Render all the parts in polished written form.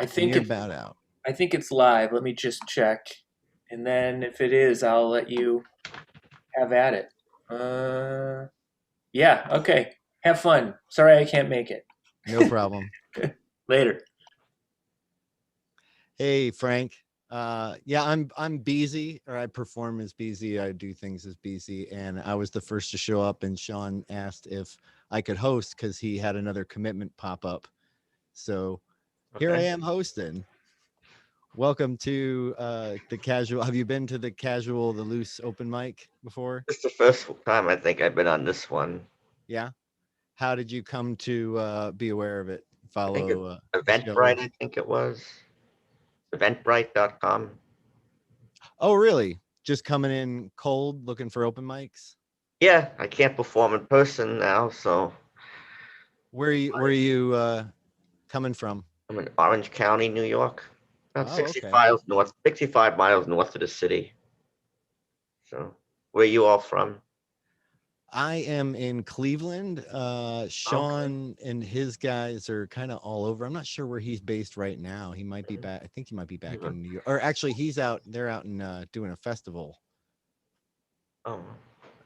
I And think you're it's about out. I think it's live. Let me just check. And then if it is, I'll let you have at it. Yeah, okay. Have fun. Sorry I can't make it. No problem. Later. Hey, Frank. Yeah, I'm Beezy, or I perform as Beezy. I do things as Beezy, and I was the first to show up. And Sean asked if I could host because he had another commitment pop up. So here I Okay. am hosting. Welcome to the casual. Have you been to the loose open mic before? This is the first time I think I've been on this one. Yeah. How did you come to be aware of it? I think it's Follow the Eventbrite, show? I think it was. Eventbrite.com. Oh, really? Just coming in cold, looking for open mics? Yeah, I can't perform in person now, so Where you coming from? I'm in Orange County, New York. About Oh, okay. 65 miles north of the city. So where you all from? I am in Cleveland. Okay. Sean and his guys are kind of all over. I'm not sure where he's based right now. He might be back. I think he might be back Cleveland. in New York. Or actually, he's out. They're out in doing a festival. Oh,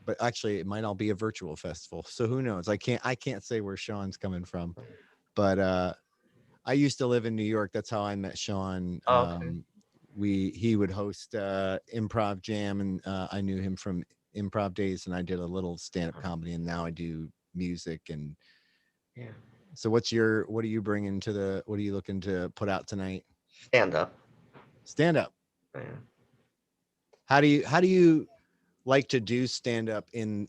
But actually, it might all be a virtual festival. So who knows? I can't say where Sean's coming from. But I used to live in New York. That's how I met Sean. okay. He would host improv jam, and I knew him from improv days, and I did a little stand up comedy, and now I do music. And Yeah. so, what are you bringing to the? What are you looking to put out tonight? Stand up. Stand up. Yeah. How do you like to do stand up in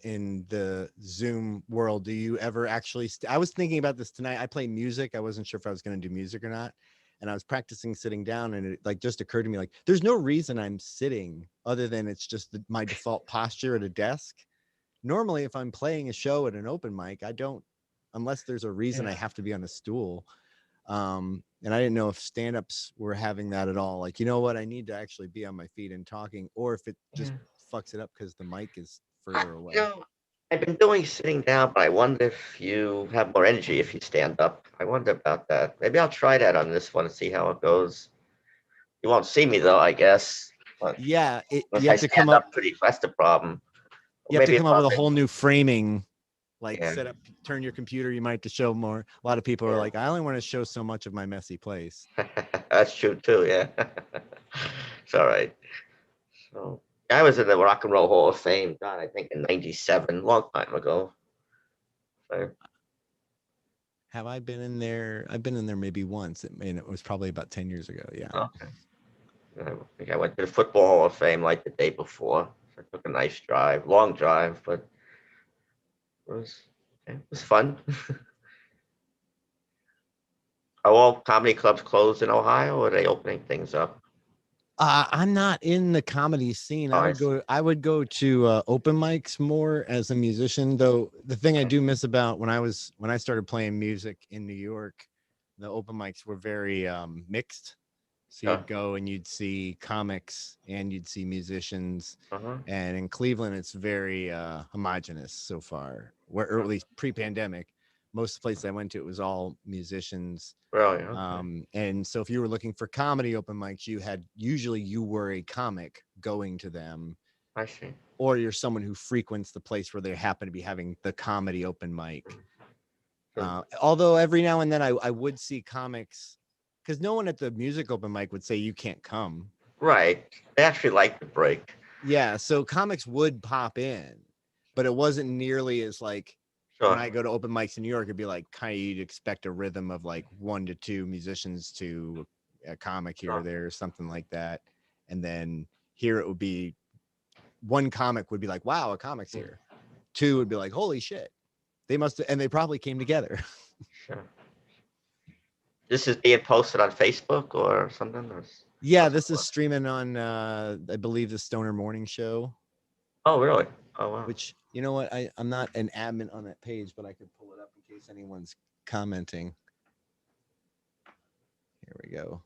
the Zoom world? Do you ever actually I was thinking about this tonight. I play music. I wasn't sure if I was going to do music or not. And I was practicing sitting down, and it like just occurred to me like there's no reason I'm sitting other than it's just my default posture at a desk. Normally if I'm playing a show at an open mic, I don't, unless there's a reason I Yeah. have to be on a stool. And I didn't know if stand-ups were having that at all. Like, you know what, I need to actually be on my feet and talking, or if it just Yeah. fucks it up because the mic is I, further you away. know, I've been doing sitting down, but I wonder if you have more energy if you stand up. I wonder about that. Maybe I'll try that on this one and see how it goes. You won't see me though, I guess. But Yeah, if I stand up pretty, that's the problem. Or you have to maybe if come up I'm with a whole new framing, like yeah, set up, turn your computer. You might have to show more. A lot of people are like, I only want to show so much of my messy place. yeah. That's true too, yeah. It's all right. So I was in the Rock and Roll Hall of Fame, God, I think in '97, long time ago. So, Have I been in there? I've been in there maybe once, and it was probably about 10 years ago. Yeah. okay. I think I went to the Football Hall of Fame like the day before. So I took a nice drive, long drive, but it was fun. Are all comedy clubs closed in Ohio, or are they opening things up? I'm not in the comedy scene. Oh, I I would see. go. I would go to open mics more as a musician. Though the thing I do miss about when I started playing music in New York, the open mics were very mixed. So Sure. you'd go and you'd see comics and you'd see musicians. Uh-huh. And in Cleveland, it's very homogenous so far. Or at least pre-pandemic, most of the places I went to, it was all musicians. Really? Okay. And so if you were looking for comedy open mics, you were a comic going to them, I see. or you're someone who frequents the place where they happen to be having the comedy open mic. Sure. Although every now and then I would see comics, because no one at the music open mic would say you can't come. Right. They actually like the break. Yeah, so comics would pop in, but it wasn't nearly as like when Sure. I go to open mics in New York, it'd be like kind of you'd expect a rhythm of like 1 to 2 musicians to a comic here or Sure. there, or something like that. And then here it would be one comic would be like, wow, a comic's Mm, here. Two would be like, holy shit. They must have, and they probably came together. sure. This is being posted on Facebook or something? Yeah, How's it this is work? streaming on I believe the Stoner Morning Show, Oh, really? Oh, wow. which you know what, I'm not an admin on that page, but I could pull it up in case anyone's commenting. Here we go.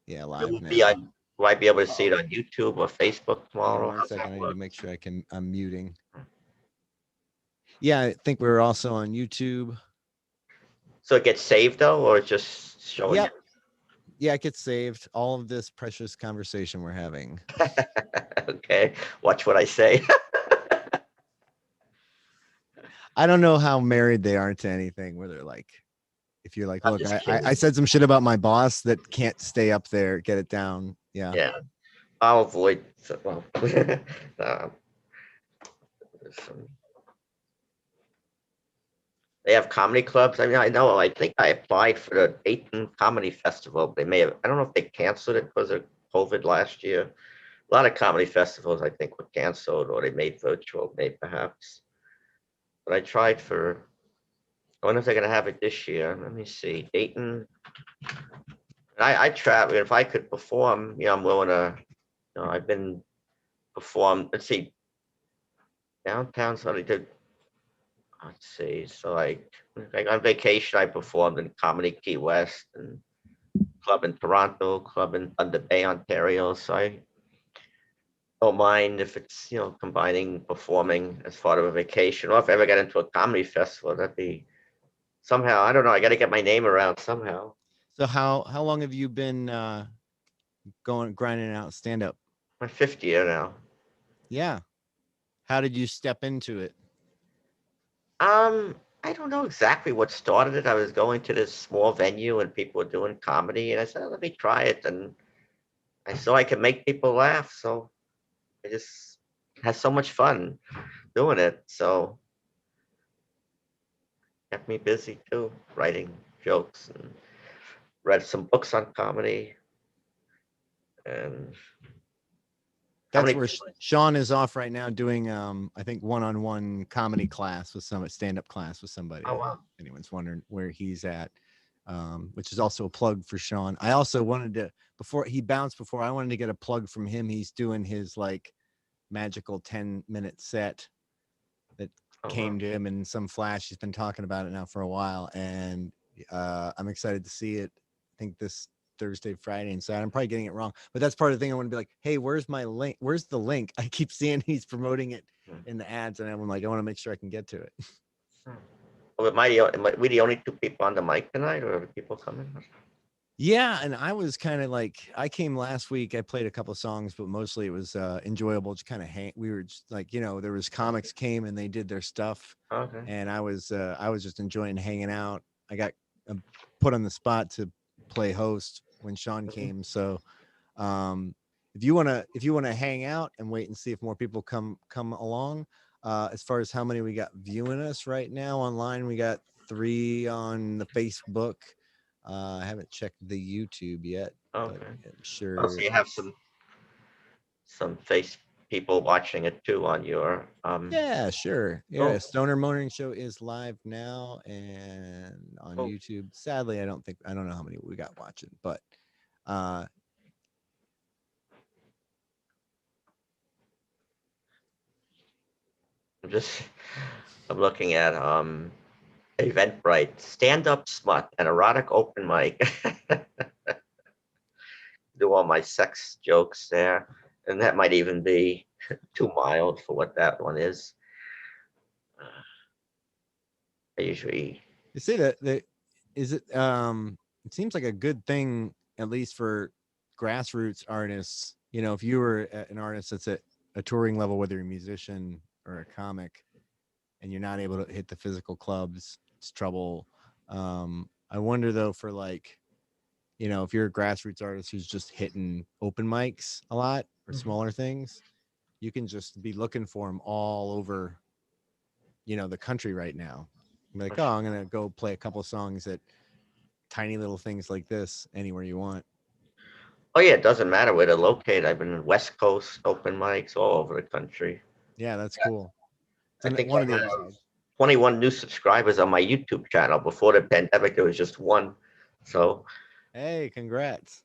Yeah, It live will be now. on, will I be able to see it on YouTube or Facebook Hang on tomorrow? one How's second. that I need to work? make sure I'm muting. Yeah, I think we're also on YouTube. So it gets saved though, or just showing you? Yep. Yeah, it gets saved. All of this precious conversation we're having. Okay, watch what I say. I don't know how married they are to anything where they're like, if you're like, I'm look, just I kidding. said some shit about my boss that can't stay up there, get it down. Yeah. Yeah, I'll avoid. Well, uh, some- they have comedy clubs. I mean, I know. I think I applied for the Dayton Comedy Festival. They may have. I don't know if they canceled it because of COVID last year. A lot of comedy festivals, I think, were canceled or they made virtual, maybe perhaps. But I tried for. I wonder if they're gonna have it this year. Let me see. Dayton. I travel. If I could perform, I'm willing to. I've been performed. Let's see, downtown. So they did. Let's see. So like on vacation, I performed in Comedy Key West and club in Toronto, club in Thunder Bay, Ontario. So I don't mind if it's combining performing as part of a vacation, or if I ever get into a comedy festival, that'd be somehow. I don't know. I got to get my name around somehow. So how long have you been going grinding out stand up? My 50th year now. Yeah. How did you step into it? I don't know exactly what started it. I was going to this small venue and people were doing comedy, and I said, let me try it. And I saw I could make people laugh. So I just had so much fun doing it. So kept me busy too, writing jokes and read some books on comedy. And how That's many where people? Sean is off right now doing I think one-on-one comedy class with some stand-up class with somebody. Oh wow. If anyone's wondering where he's at. Which is also a plug for Sean. I also wanted to, before he bounced, before I wanted to get a plug from him. He's doing his like magical 10-minute set that Oh came wow. to him in some flash. He's been talking about it now for a while, and I'm excited to see it. I think this Thursday, Friday, and Saturday. I'm probably getting it wrong, but that's part of the thing. I want to be like, hey, where's my link? Where's the link? I keep seeing he's promoting it in the ads, and I'm like, I want to make sure I can get to it. Well, am we the only two people on the mic tonight, or are people coming? Yeah, and I was kind of like, I came last week. I played a couple of songs, but mostly it was enjoyable. Just kind of hang. We were just like, there was comics came and they did their stuff, Okay. and I was just enjoying hanging out. I got put on the spot to play host when Sean came. So if you want to hang out and wait and see if more people come along, as far as how many we got viewing us right now online, we got 3 on the Facebook. I haven't checked the YouTube yet, but Okay. I'm Oh, sure. so you have some face people watching it too on your Yeah, sure. Yeah, Oh, Stoner Morning Show is live now and on oh, YouTube. Sadly, I don't know how many we got watching, but uh I'm looking at Eventbrite, stand up smut and erotic open mic. Do all my sex jokes there, and that might even be too mild for what that one is. I usually you say that is it it seems like a good thing, at least for grassroots artists. If you were an artist that's at a touring level, whether you're a musician or a comic, and you're not able to hit the physical clubs, it's trouble. I wonder though, for like, if you're a grassroots artist who's just hitting open mics a lot or smaller things, you can just be looking for them all over, the country right now. Be like, oh, I'm gonna go play a couple songs at tiny little things like this anywhere you want. Oh yeah, it doesn't matter where they're located. I've been in West Coast open mics all over the country. Yeah, that's cool. I It's think one of I the have upsides. 21 new subscribers on my YouTube channel. Before the pandemic, there was just one. So Hey, congrats.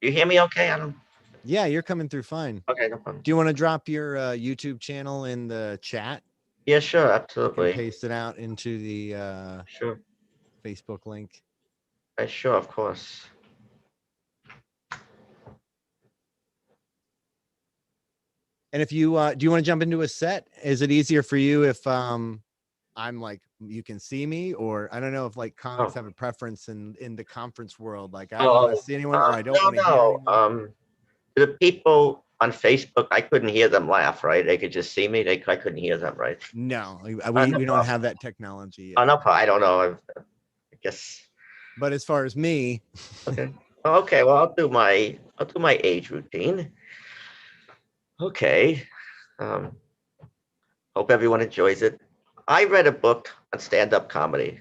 you hear me okay? I don't. Yeah, you're coming through fine. Okay, no problem. Do you want to drop your YouTube channel in the chat? Yeah, sure, And absolutely. paste it out into the Sure. Facebook link. Sure, of course. And if you do you want to jump into a set? Is it easier for you if I'm like you can see me, or I don't know if like comics Oh. have a preference in the conference world. Like I don't want Oh, to see anyone, or I don't no, want to hear no. anyone. The people on Facebook, I couldn't hear them laugh, right? They could just see me. I couldn't hear them, right? No, No we don't problem. have that technology Oh, yet. no problem. I don't know. I guess. But as far as me, Okay. Okay. Well, I'll do my age routine. Okay. Um, Hope everyone enjoys it. I read a book on stand-up comedy.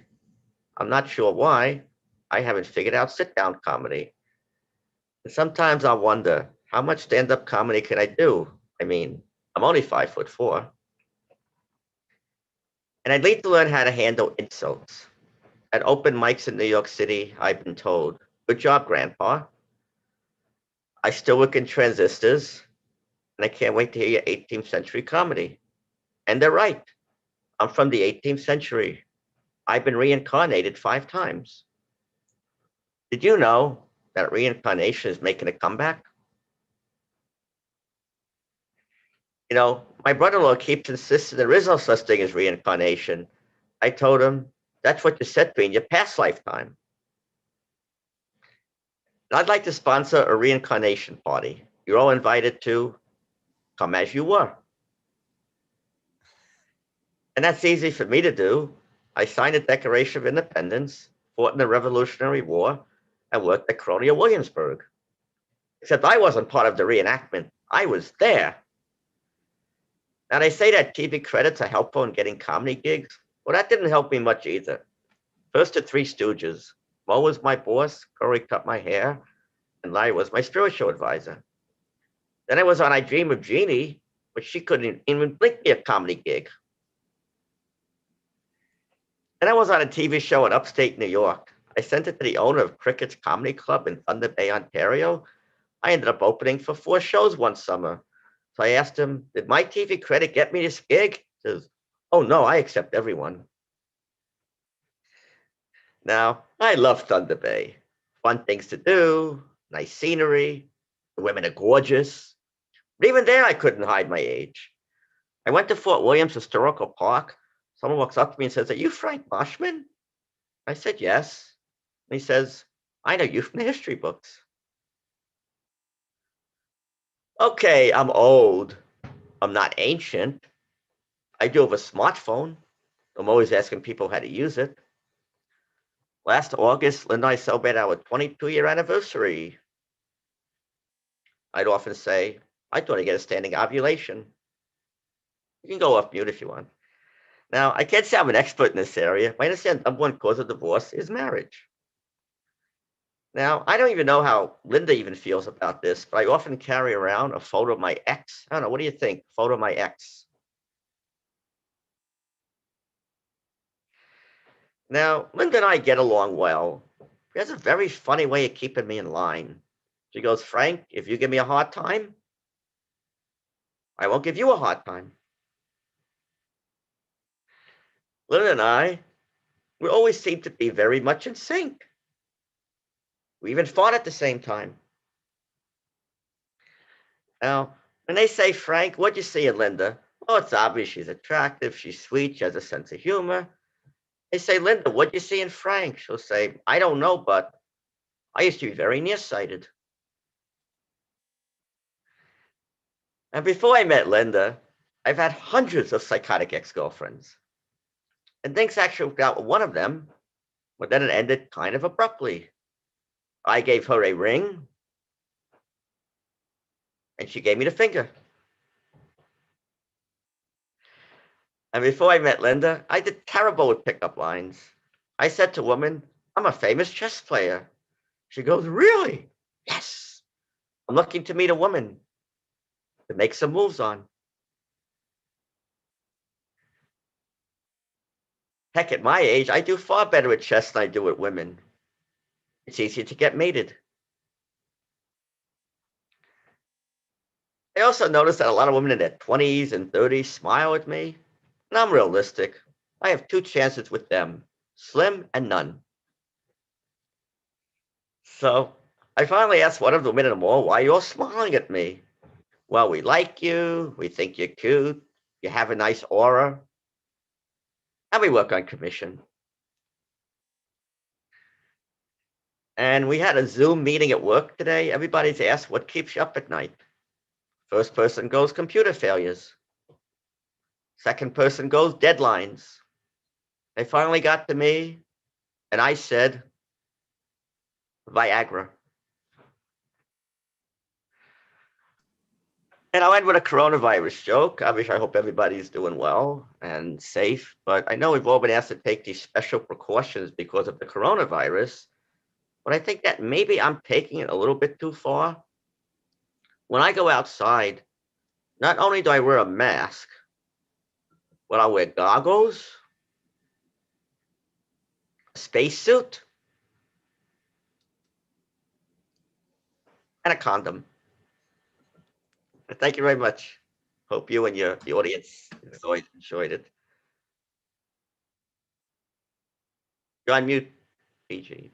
I'm not sure why. I haven't figured out sit-down comedy. And sometimes I wonder how much stand-up comedy can I do? I mean, I'm only 5'4". And I'd need to learn how to handle insults. At open mics in New York City, I've been told, "Good job, Grandpa. I still work in transistors, and I can't wait to hear your 18th century comedy." And they're right. I'm from the 18th century. I've been reincarnated 5 times. Did you know that reincarnation is making a comeback? My brother-in-law keeps insisting there is no such thing as reincarnation. I told him, that's what you said to me in your past lifetime. And I'd like to sponsor a reincarnation party. You're all invited to come as you were. And that's easy for me to do. I signed the Declaration of Independence, fought in the Revolutionary War, and worked at Colonial Williamsburg. Except I wasn't part of the reenactment. I was there. Now, they say that TV credits are helpful in getting comedy gigs. Well, that didn't help me much either. First, the Three Stooges. Mo was my boss, Corey cut my hair, and Larry was my spiritual advisor. Then I was on I Dream of Jeannie, but she couldn't even blink me a comedy gig. Then I was on a TV show in upstate New York. I sent it to the owner of Cricket's Comedy Club in Thunder Bay, Ontario. I ended up opening for 4 shows one summer. So I asked him, did my TV credit get me this gig? He says, oh no, I accept everyone. Now, I love Thunder Bay. Fun things to do, nice scenery, the women are gorgeous. But even there, I couldn't hide my age. I went to Fort Williams Historical Park. Someone walks up to me and says, are you Frank Boschman? I said, yes. And he says, I know you from the history books. Okay, I'm old. I'm not ancient. I do have a smartphone. I'm always asking people how to use it. Last August, Linda and I celebrated our 22-year anniversary. I'd often say, I thought I'd get a standing ovulation. You can go off mute if you want. Now, I can't say I'm an expert in this area, but I understand the number one cause of divorce is marriage. Now, I don't even know how Linda even feels about this, but I often carry around a photo of my ex. I don't know, what do you think? Photo of my ex. Now, Linda and I get along well. She has a very funny way of keeping me in line. She goes, Frank, if you give me a hard time, I won't give you a hard time. Linda and I, we always seem to be very much in sync. We even fought at the same time. Now, when they say, Frank, what'd you see in Linda? Oh, it's obvious she's attractive, she's sweet, she has a sense of humor. They say, Linda, what'd you see in Frank? She'll say, I don't know, but I used to be very nearsighted. And before I met Linda, I've had hundreds of psychotic ex-girlfriends. And things actually worked out with one of them, but then it ended kind of abruptly. I gave her a ring, and she gave me the finger. And before I met Linda, I did terrible with pickup lines. I said to a woman, I'm a famous chess player. She goes, really? Yes. I'm looking to meet a woman to make some moves on. Heck, at my age, I do far better at chess than I do with women. It's easier to get mated. I also noticed that a lot of women in their 20s and 30s smile at me. And I'm realistic. I have 2 chances with them, slim and none. So I finally asked one of the women in the mall, why are you all smiling at me? Well, we like you. We think you're cute. You have a nice aura. And we work on commission. And we had a Zoom meeting at work today. Everybody's asked what keeps you up at night. First person goes computer failures. Second person goes deadlines. They finally got to me, and I said Viagra. And I'll end with a coronavirus joke. Obviously, I hope everybody's doing well and safe, but I know we've all been asked to take these special precautions because of the coronavirus, but I think that maybe I'm taking it a little bit too far. When I go outside, not only do I wear a mask, but I'll wear goggles, a spacesuit, and a condom. Thank you very much. Hope you and the audience enjoyed it. You're on mute, PG.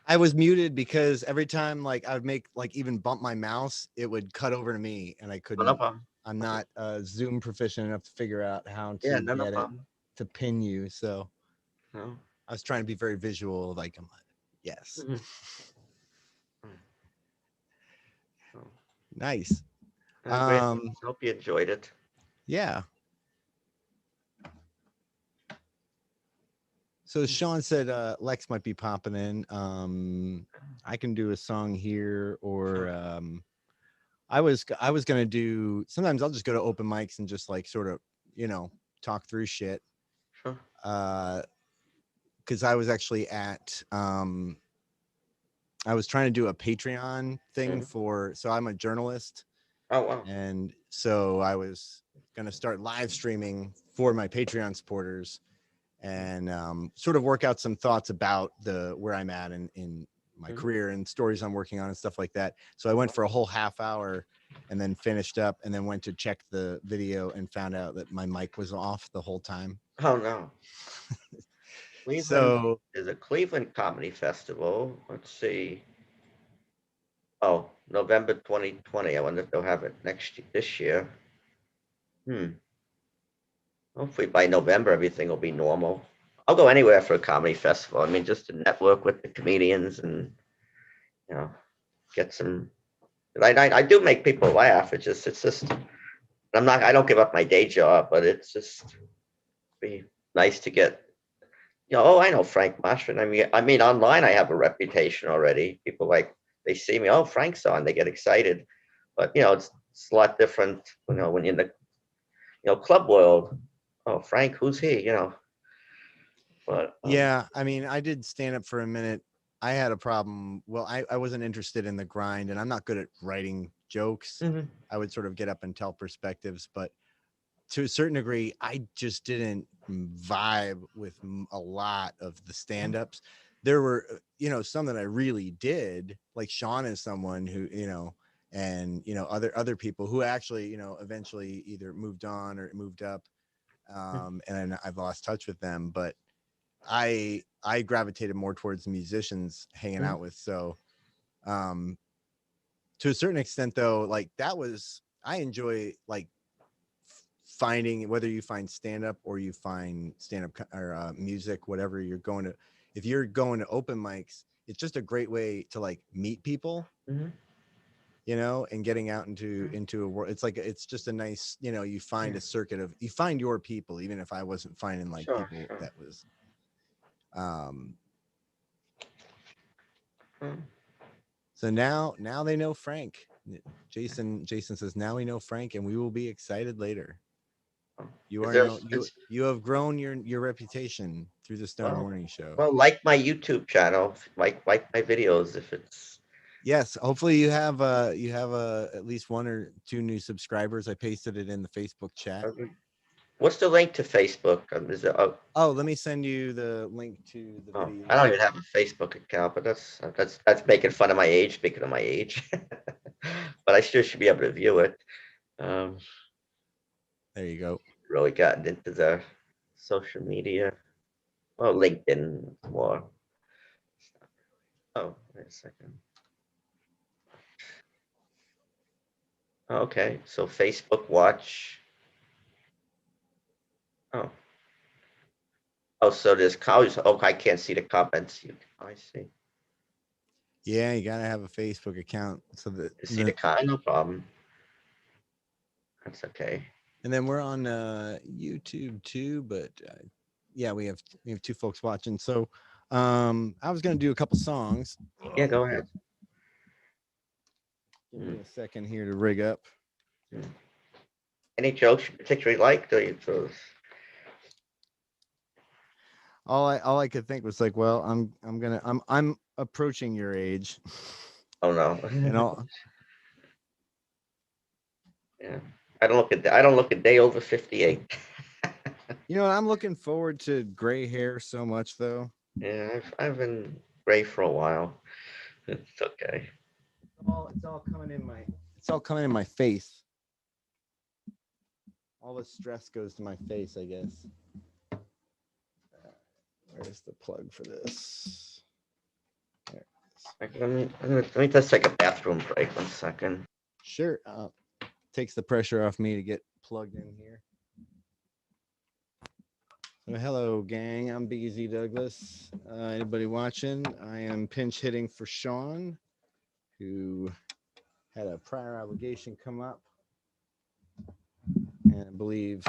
I was muted because every time like I would make like even bump my mouse, it would cut over to me and I couldn't. No problem. I'm not Zoom proficient enough to figure out how to Yeah, no get it problem. to pin you. So No. I was trying to be very visual, like I'm like, yes. Mhm. Oh, Nice. great. Hope you enjoyed it. Yeah. So Sean said Lex might be popping in. I can do a song here, or I was gonna do. Sometimes I'll just go to open mics and just like sort of talk through shit. Sure. Because I was actually at I was trying to do a Patreon thing for. So I'm a journalist. Oh wow. And so I was gonna start live streaming for my Patreon supporters, and sort of work out some thoughts about where I'm at in my career and stories I'm working on and stuff like that. So I went for a whole half hour and then finished up and then went to check the video and found out that my mic was off the whole time. Oh no. Cleveland, so there's a Cleveland Comedy Festival. Let's see. Oh, November 2020. I wonder if they'll have it this year. Hopefully by November everything will be normal. I'll go anywhere for a comedy festival. I mean, just to network with the comedians and get some. I do make people laugh. It's just. I don't give up my day job, but it's just be nice to get. Oh, I know Frank Mashman. I mean, online I have a reputation already. People they see me. Oh, Frank's on. They get excited, but it's a lot different. When you're in the club world. Oh, Frank, who's he? But yeah, I mean, I did stand up for a minute. I had a problem. Well, I wasn't interested in the grind, and I'm not good at writing jokes. I would sort of get up and tell perspectives, but to a certain degree, I just didn't vibe with a lot of the stand-ups. There were, some that I really did, like Sean is someone who, and, other people who actually, eventually either moved on or moved up. And I've lost touch with them, but I gravitated more towards musicians hanging out with. So, to a certain extent though, like I enjoy like finding, whether you find stand-up or you find stand-up or music, whatever you're going to, if you're going to open mics, it's just a great way to like meet people, and getting out into a world. It's just a nice, you find a circuit of, you find your people, even if I wasn't finding like people that was so now they know Frank. Jason says now we know Frank and we will be excited later. You have grown your reputation through the Stoner Morning Show. Well, like my YouTube channel, like my videos if it's. Yes, hopefully you have at least 1 or 2 new subscribers. I pasted it in the Facebook chat. What's the link to Facebook? Let me send you the link to the video. I don't even have a Facebook account, but that's making fun of my age. Speaking of my age, but I still should be able to view it. There you go. Really gotten into the social media. Well, LinkedIn more. Oh, wait a second. Okay, so Facebook Watch. Oh, Oh, so there's cows. Oh, I can't see the comments. I see. Yeah, you gotta have a Facebook account so that. You see the comment? No problem. That's okay. And then we're on YouTube too, but yeah, we have 2 folks watching. So I was gonna do a couple songs. Yeah, go ahead. Give me a second here to rig up. Any jokes you particularly liked? Or you chose? All I could think was like, well, I'm approaching your age. Oh no. And all Yeah. I don't look a day over 58. you know, I'm looking forward to gray hair so much though. Yeah, I've been gray for a while. It's okay. It's all coming in my face. All the stress goes to my face, I guess. Where's the plug for this? There it is. Let me just take a bathroom break 1 second. Sure. Takes the pressure off me to get plugged in here. So hello, gang. I'm BZ Douglas. Anybody watching? I am pinch hitting for Sean, who had a prior obligation come up. And I believe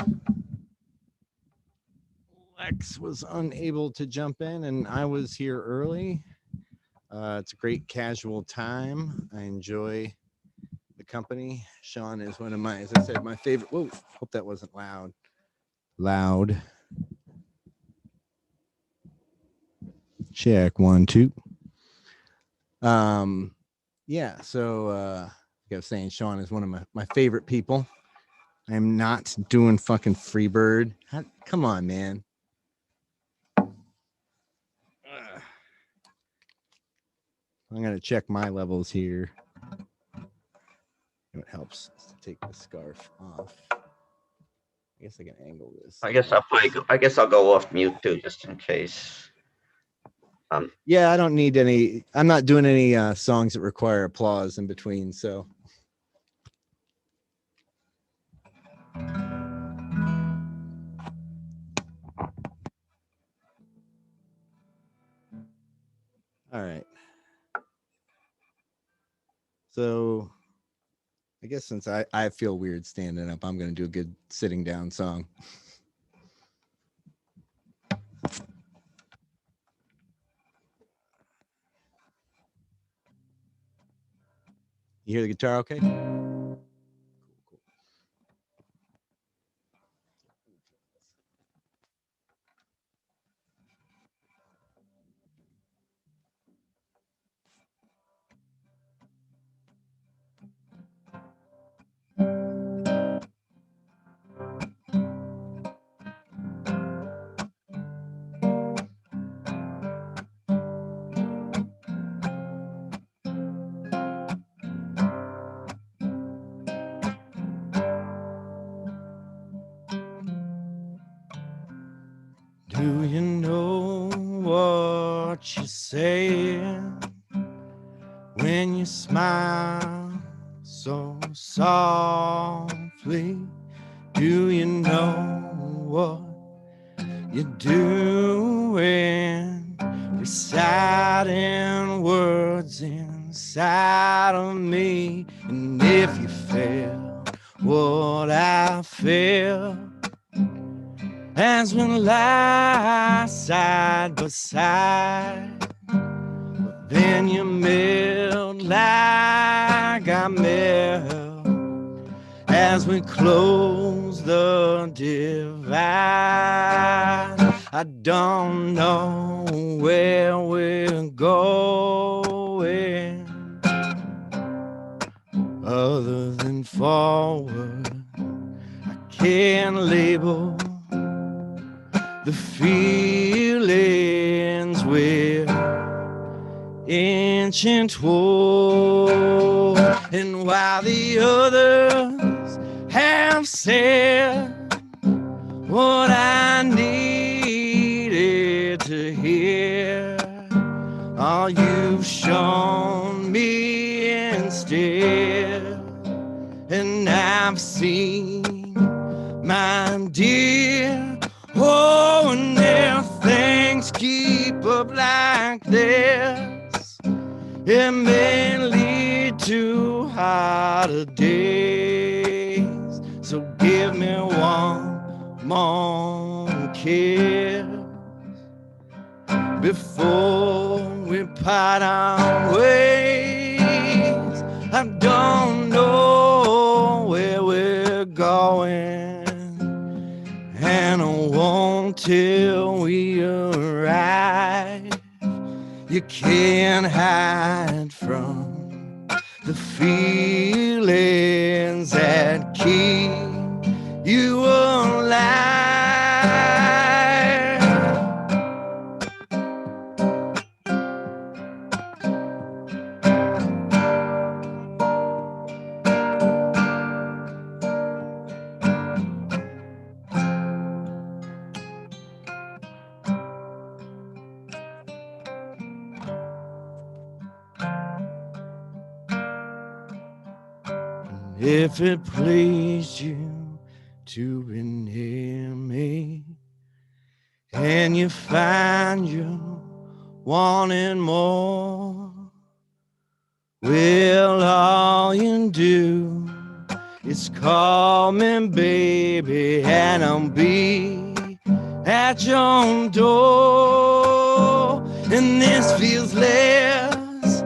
Lex was unable to jump in, and I was here early. It's a great casual time. I enjoy the company. Sean is one of my, as I said, my favorite. Whoa, hope that wasn't loud. Loud. Check 1 2. Yeah, so like I was saying, Sean is one of my favorite people. I'm not doing fucking Freebird. Come on, man. I'm gonna check my levels here. It helps to take the scarf off. I guess I can angle this. I guess I'll go off mute too, just in case. Yeah, I don't need any. I'm not doing any songs that require applause in between. So. All right. So I guess since I feel weird standing up, I'm going to do a good sitting down song. You hear the guitar okay? Cool. Do you know what you're saying when you smile so softly? Do you know what you're doing? Reciting words inside of me. And if you feel what I feel, as we lie side by side, then you melt like I melt as we close the divide. I don't know where we're going other than forward. I can't label the feelings we're inching toward. And while the others have said what I needed to hear, all you've shown me instead. And I've seen, my dear, oh, and if up like this, it may lead to harder days. So give me one more kiss before we part our ways. I don't know where we're going, and I won't till we arrive. You can't hide from the feelings that keep you alive. If it pleased you to be near me, and you find you wanting more, well, all you do is call me, baby, and I'll be at your door. And this feels less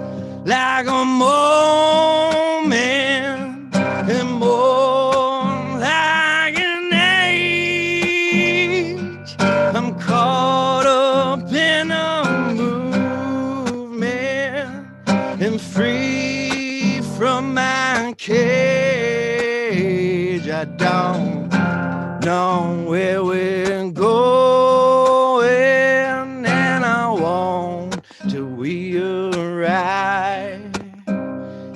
like a moment and more like an age. I'm caught up in a movement and free from my cage. I don't know where we're going, and I won't till we arrive.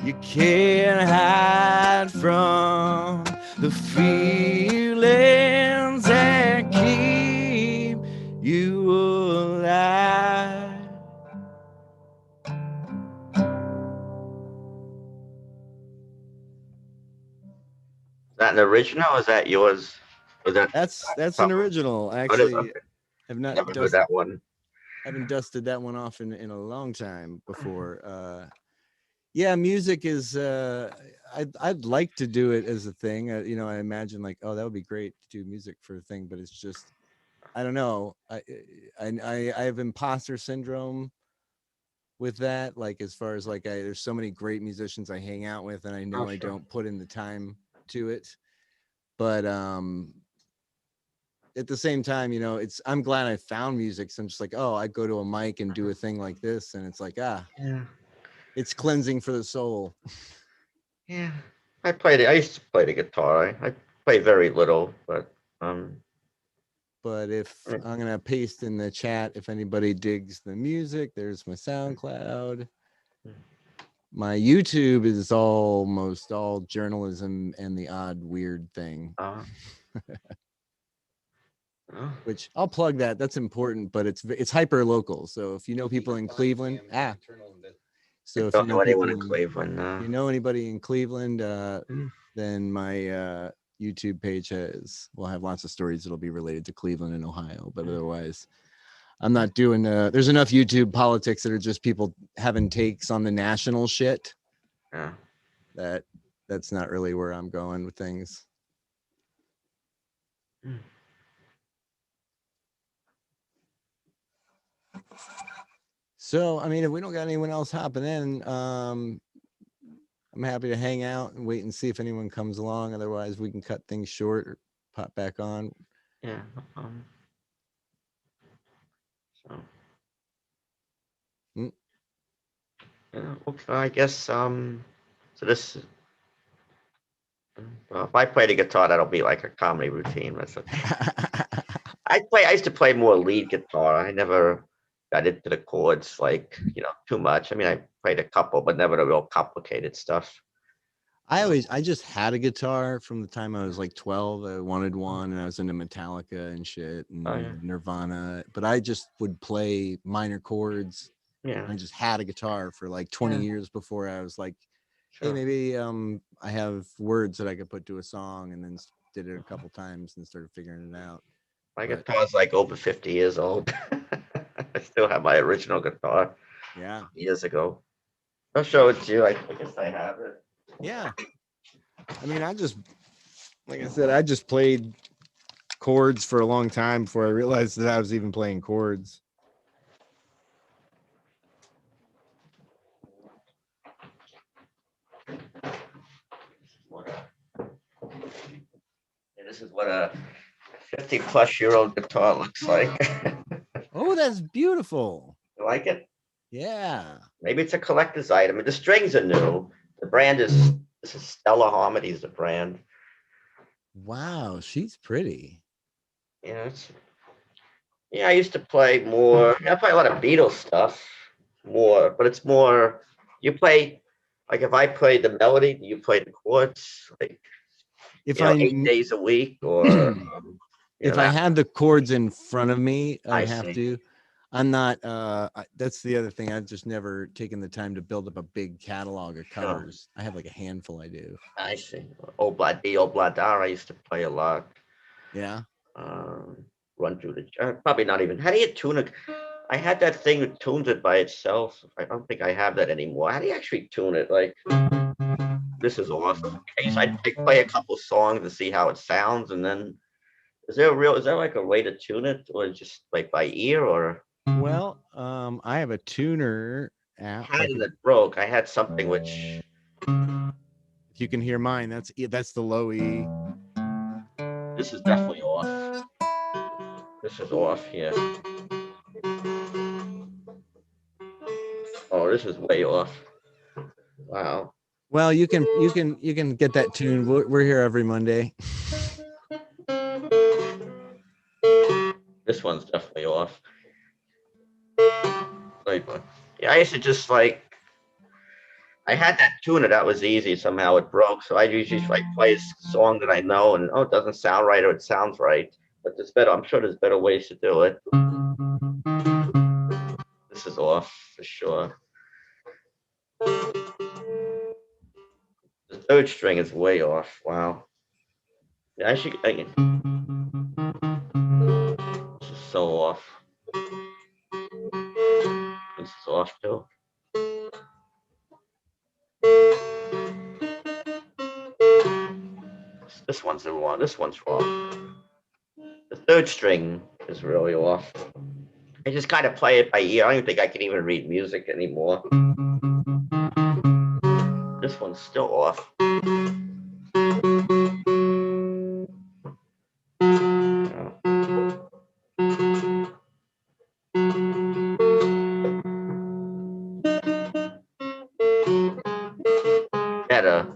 You can't hide from the feelings that keep you alive. Is that an original? Or is that yours? Was that That's an cover? original. Oh, it is? Actually, Okay. have not Never heard dusted, that one. haven't dusted that one off in a long time before. Yeah, music is I'd like to do it as a thing. You know, I imagine like, oh, that would be great to do music for a thing, but it's just I don't know. I have imposter syndrome with that. Like as far as like there's so many great musicians I hang out with, and I know Oh, I sure. don't put in the time to it. But at the same time, you know, I'm glad I found music. So I'm just like, oh, I go to a mic and do a thing like this, and it's like, Yeah. it's cleansing for the soul. Yeah. I used to play the guitar. I play very little, but But if Right. I'm gonna paste in the chat, if anybody digs the music, there's my SoundCloud. My YouTube is almost all journalism and the odd weird thing, oh. which I'll plug that. That's important, but it's hyper local. So if you know people in Cleveland, so if you Don't know know anyone people in Cleveland. you know anybody in Cleveland, Mm. then my YouTube page will have lots of stories that'll be related to Cleveland and Ohio. But otherwise, I'm not doing. There's enough YouTube politics that are just people having takes on the national shit. Yeah. That's not really where I'm going with things. Mm. So, I mean, if we don't got anyone else hopping in, I'm happy to hang out and wait and see if anyone comes along. Otherwise, we can cut things short or pop back on. Yeah. So. Mm. Yeah. Okay. I guess. So this. Well, if I play the guitar, that'll be like a comedy routine. That's okay. I used to play more lead guitar. I never got into the chords like too much. I mean, I played a couple, but never the real complicated stuff. I just had a guitar from the time I was like 12. I wanted one, and I was into Metallica and shit and Oh, yeah. Nirvana. But I just would play minor chords. Yeah. I just had a guitar for like 20 Yeah. years before I was like, Sure. hey, maybe I have words that I could put to a song, and then did it a couple times and started figuring it out. My But- guitar's like over 50 years old. I still have my original guitar Yeah. years ago. I'll show it to you. I guess I have it. Yeah. I mean, like I said, I just played chords for a long time before I realized that I was even playing chords. This is what a 50-plus-year-old guitar looks like. Oh, that's beautiful. You like it? Yeah. Maybe it's a collector's item. The strings are new. The brand is this is Stella Harmony is the brand. Wow, she's pretty. Yeah, I used to play more. I play a lot of Beatles stuff more, but it's more you play like if I play the melody, do you play the chords like If 8 days a week or if I had the chords in front of me, I I'd have see. to. I'm not that's the other thing. I've just never taken the time to build up a big catalog of covers. I have like a handful I do. I see. Obladar, I used to play a lot. Yeah. Run through the probably not even. How do you tune it? I had that thing that tunes it by itself. I don't think I have that anymore. How do you actually tune it? Like this is awesome. Okay, so I play a couple songs to see how it sounds, and then is there like a way to tune it, or just like by ear, or? Well, I have a tuner app. I had it that broke. I had something which If you can hear mine, that's the low E. this is definitely off. This is off here. Oh, this is way off. Wow. Well, you can get that tuned. We're here every Monday. This one's definitely off. Yeah, I used to just like I had that tuner that was easy. Somehow it broke, so I usually like play a song that I know, and it doesn't sound right or it sounds right. But there's better. I'm sure there's better ways to do it. This is off for sure. The third string is way off. Wow. Yeah, this is so off. This is off too. This one's the wrong. This one's wrong. The third string is really off. I just kind of play it by ear. I don't even think I can even read music anymore. This one's still off. Better.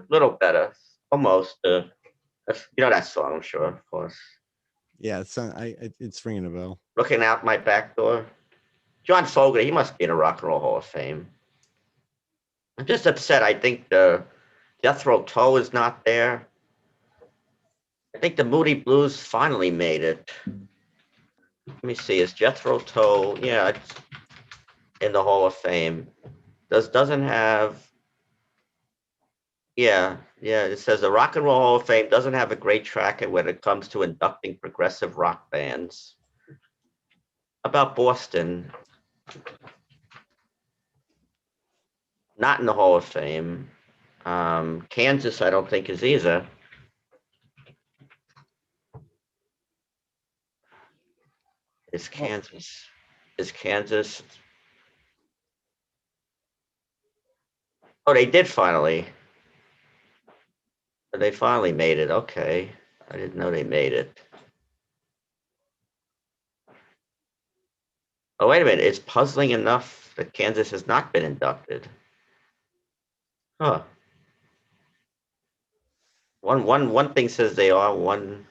Little better. Almost. You know that song, I'm sure, of course. Yeah, it's ringing a bell. Looking out my back door. John Fogerty, he must be in a Rock and Roll Hall of Fame. I'm just upset. I think the Jethro Tull is not there. I think the Moody Blues finally made it. Let me see. Is Jethro Tull? Yeah, it's in the Hall of Fame. Doesn't have. Yeah. It says the Rock and Roll Hall of Fame doesn't have a great track when it comes to inducting progressive rock bands. About Boston. Not in the Hall of Fame. Kansas, I don't think is either. Is Kansas? Oh, they did finally. They finally made it. Okay. I didn't know they made it. Oh, wait a minute. It's puzzling enough that Kansas has not been inducted. Huh. One thing says they are, one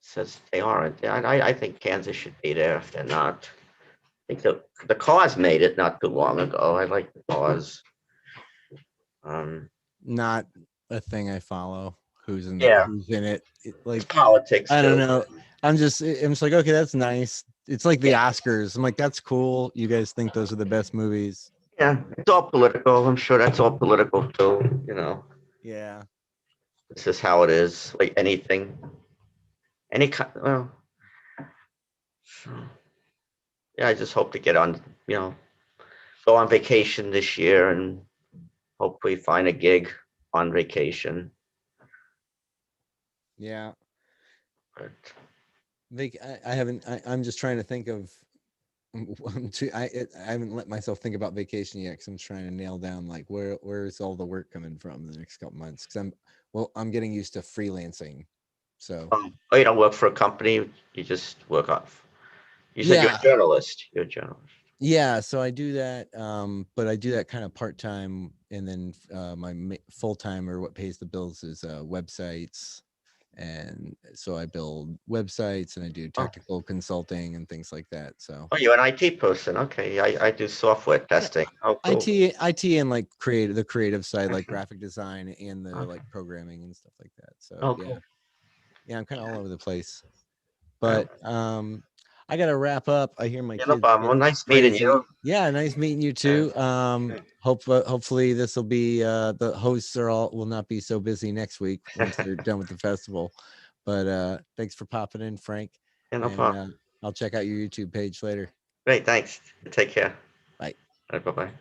says they aren't. I think Kansas should be there if they're not. I think the Cause made it not too long ago. I like the Cause. Not a thing I follow. Who's in it? Like politics. I don't know. I'm just like, okay, that's nice. It's like the Oscars. I'm like, that's cool. You guys think those are the best movies? Yeah, it's all political. I'm sure that's all political too. Yeah. this is how it is. Like anything, any kind. Well, so, yeah, I just hope to get on. Go on vacation this year and hopefully find a gig on vacation. Yeah. But I haven't. I'm just trying to think of. I haven't let myself think about vacation yet because I'm trying to nail down like where's all the work coming from the next couple months because I'm getting used to freelancing. So you don't work for a company. You just work off. You said you're yeah, a journalist. You're a journalist. yeah. So I do that, but I do that kind of part time, and then my full time or what pays the bills is websites. And so I build websites and I do technical consulting and things like that. So Oh, you're an IT person. Okay. I do software testing. Oh, cool. IT and like the creative side, like graphic design and the like programming and stuff like that. So Oh, yeah, cool. I'm kind of all over the place. But I gotta wrap up. I hear my Yeah, no kids problem. Well, getting nice meeting crazy. you. Yeah, nice meeting you too. Hopefully this will be the hosts will not be so busy next week once they're done with the festival. But thanks for popping in, Frank. Yeah, no And problem. I'll check out your YouTube page later. Great. Thanks. Take care. Bye. Bye bye.